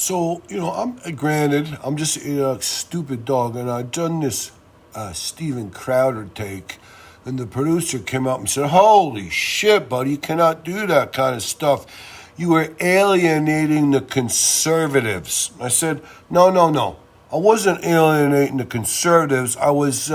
So, I'm just a stupid dog, and I'd done this Steven Crowder take, and the producer came up and said, "Holy shit, buddy, you cannot do that kind of stuff. You were alienating the conservatives." I said, "No, no, no. I wasn't alienating the conservatives. I was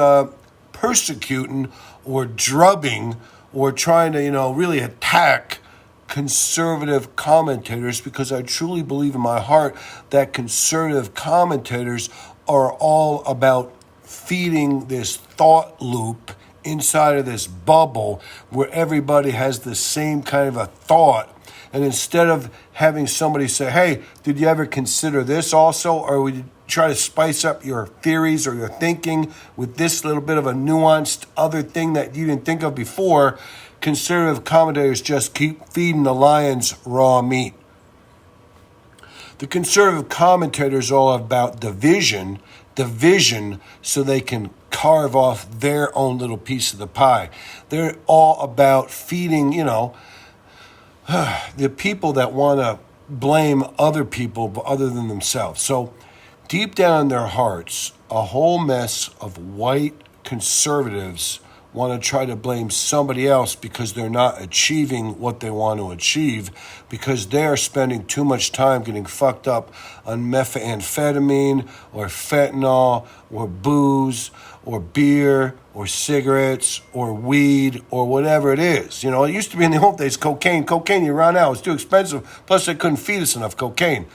persecuting or drubbing or trying to, really attack conservative commentators because I truly believe in my heart that conservative commentators are all about feeding this thought loop inside of this bubble where everybody has the same kind of a thought. And instead of having somebody say, hey, did you ever consider this also? Or would you try to spice up your theories or your thinking with this little bit of a nuanced other thing that you didn't think of before? Conservative commentators just keep feeding the lions raw meat. The conservative commentators are all about division so they can carve off their own little piece of the pie. They're all about feeding, the people that want to blame other people other than themselves. So deep down in their hearts, a whole mess of white conservatives want to try to blame somebody else because they're not achieving what they want to achieve, because they are spending too much time getting fucked up on methamphetamine or fentanyl or booze or beer or cigarettes or weed or whatever it is. It used to be in the old days cocaine. Cocaine you run out. It was too expensive. Plus they couldn't feed us enough cocaine.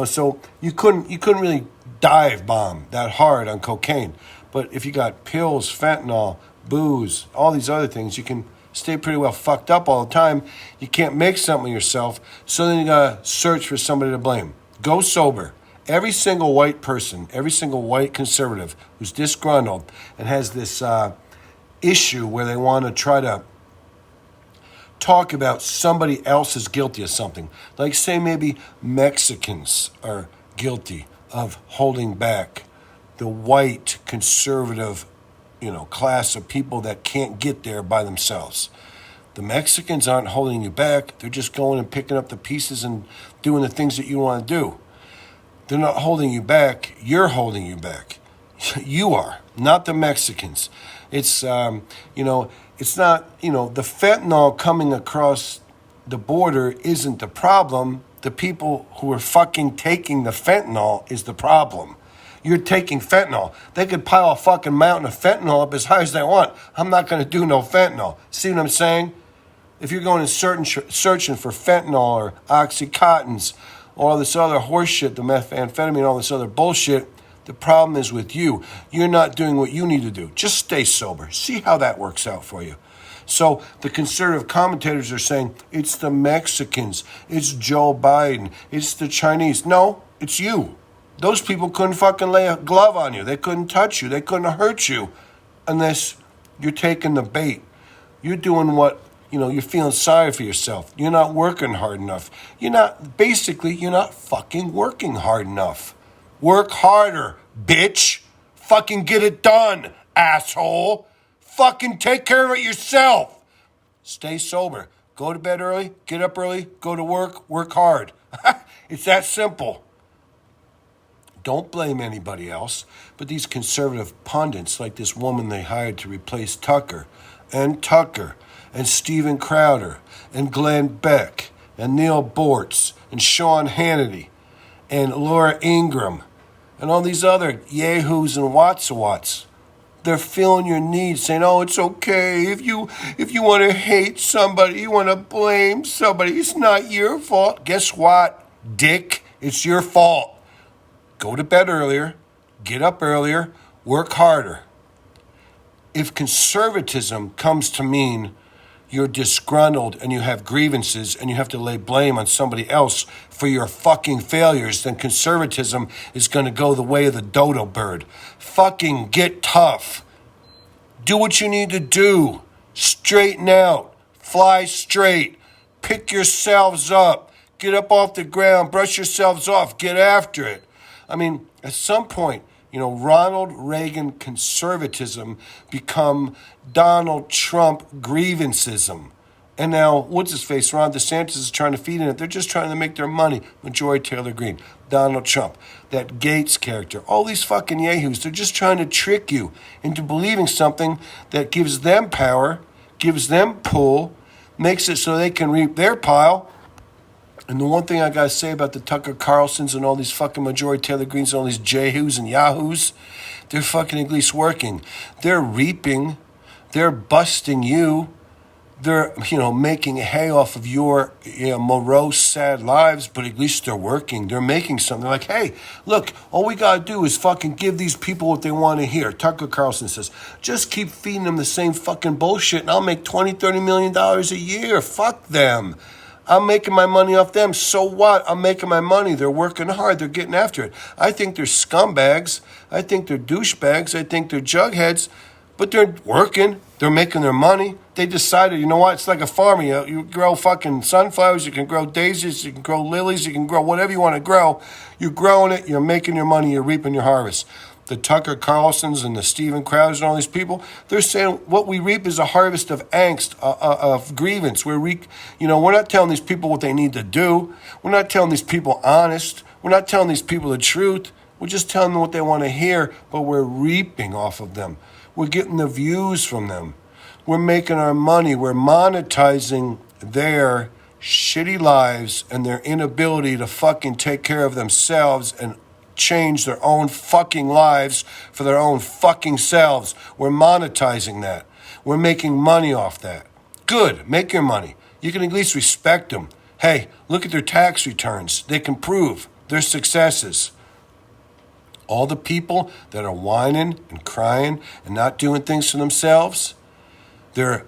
So you couldn't really dive bomb that hard on cocaine. But if you got pills, fentanyl, booze, all these other things, you can stay pretty well fucked up all the time. You can't make something yourself, so then you gotta search for somebody to blame. Go sober. Every single white person, every single white conservative who's disgruntled and has this issue where they want to try to talk about somebody else is guilty of something. Like say maybe Mexicans are guilty of holding back the white conservative class of people that can't get there by themselves. The Mexicans aren't holding you back. They're just going and picking up the pieces and doing the things that you want to do. They're not holding you back. You're holding you back. You are, not the Mexicans. It's, it's not, the fentanyl coming across the border isn't the problem. The people who are fucking taking the fentanyl is the problem. You're taking fentanyl. They could pile a fucking mountain of fentanyl up as high as they want. I'm not going to do no fentanyl. See what I'm saying? If you're going and searching for fentanyl or Oxycontins, all this other horse shit, the methamphetamine, all this other bullshit, the problem is with you. You're not doing what you need to do. Just stay sober. See how that works out for you. So the conservative commentators are saying, it's the Mexicans, it's Joe Biden, it's the Chinese. No, it's you. Those people couldn't fucking lay a glove on you. They couldn't touch you. They couldn't hurt you unless you're taking the bait. You're doing what, you're feeling sorry for yourself. You're not working hard enough. You're not fucking working hard enough. Work harder, bitch. Fucking get it done, asshole. Fucking take care of it yourself. Stay sober. Go to bed early, get up early, go to work hard. It's that simple. Don't blame anybody else, but these conservative pundits like this woman they hired to replace Tucker, and Steven Crowder, and Glenn Beck, and Neil Bortz, and Sean Hannity, and Laura Ingraham, and all these other yahoos and Watsawats. They're feeling your needs, saying, oh, it's okay. If you want to hate somebody, you want to blame somebody, it's not your fault. Guess what, dick? It's your fault. Go to bed earlier, get up earlier, work harder. If conservatism comes to mean you're disgruntled and you have grievances and you have to lay blame on somebody else for your fucking failures, then conservatism is going to go the way of the dodo bird. Fucking get tough. Do what you need to do. Straighten out. Fly straight. Pick yourselves up. Get up off the ground. Brush yourselves off. Get after it. At some point, Ronald Reagan conservatism become Donald Trump grievancism. And now, what's his face? Ron DeSantis is trying to feed in it. They're just trying to make their money. Marjorie Taylor Greene, Donald Trump, that Gates character, all these fucking yahoos, they're just trying to trick you into believing something that gives them power, gives them pull, makes it so they can reap their pile. And the one thing I gotta say about the Tucker Carlsons and all these fucking Marjorie Taylor Greenes and all these Jehoos and Yahoos, they're fucking at least working. They're reaping. They're busting you. They're, making hay off of your morose, sad lives, but at least they're working. They're making something. They're like, hey, look, all we got to do is fucking give these people what they want to hear. Tucker Carlson says, just keep feeding them the same fucking bullshit and I'll make $20, $30 million a year. Fuck them. I'm making my money off them. So what? I'm making my money. They're working hard. They're getting after it. I think they're scumbags. I think they're douchebags. I think they're jugheads. But they're working. They're making their money. They decided, you know what? It's like a farmer. You grow fucking sunflowers. You can grow daisies. You can grow lilies. You can grow whatever you want to grow. You're growing it. You're making your money. You're reaping your harvest. The Tucker Carlsons and the Steven Crowders and all these people, they're saying what we reap is a harvest of angst, of grievance. We're not telling these people what they need to do. We're not telling these people honest. We're not telling these people the truth. We're just telling them what they want to hear, but we're reaping off of them. We're getting the views from them. We're making our money. We're monetizing their shitty lives and their inability to fucking take care of themselves and change their own fucking lives for their own fucking selves. We're monetizing that. We're making money off that. Good. Make your money. You can at least respect them. Hey, look at their tax returns. They can prove their successes. All the people that are whining and crying and not doing things for themselves, they're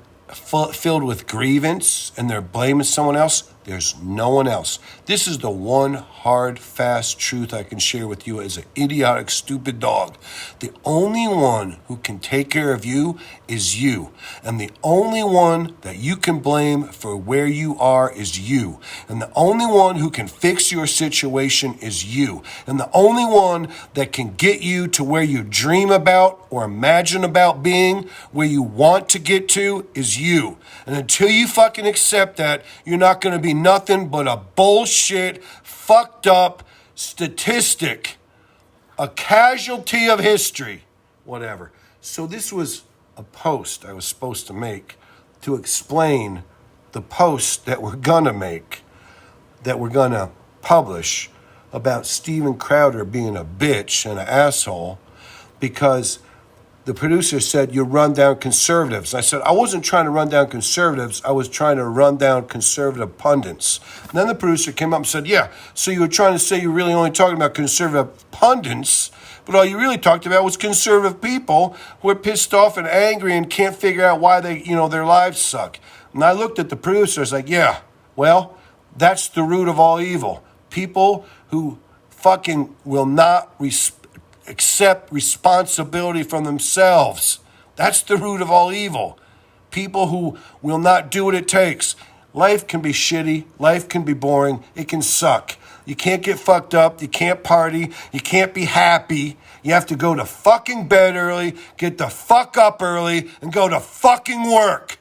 filled with grievance and they're blaming someone else. There's no one else. This is the one hard, fast truth I can share with you as an idiotic, stupid dog. The only one who can take care of you is you. And the only one that you can blame for where you are is you. And the only one who can fix your situation is you. And the only one that can get you to where you dream about or imagine about being, where you want to get to, is you. And until you fucking accept that, you're not going to be nothing but a bullshit, fucked up statistic, a casualty of history, whatever. So this was a post I was supposed to make to explain the post that we're gonna make, that we're gonna publish about Steven Crowder being a bitch and an asshole because the producer said, you run down conservatives. I said, I wasn't trying to run down conservatives. I was trying to run down conservative pundits. And then the producer came up and said, yeah, so you were trying to say you're really only talking about conservative pundits, but all you really talked about was conservative people who are pissed off and angry and can't figure out why their lives suck. And I looked at the producer, I was like, yeah, well, that's the root of all evil. People who fucking will not accept responsibility from themselves. That's the root of all evil. People who will not do what it takes. Life can be shitty. Life can be boring. It can suck. You can't get fucked up. You can't party. You can't be happy. You have to go to fucking bed early, get the fuck up early, and go to fucking work.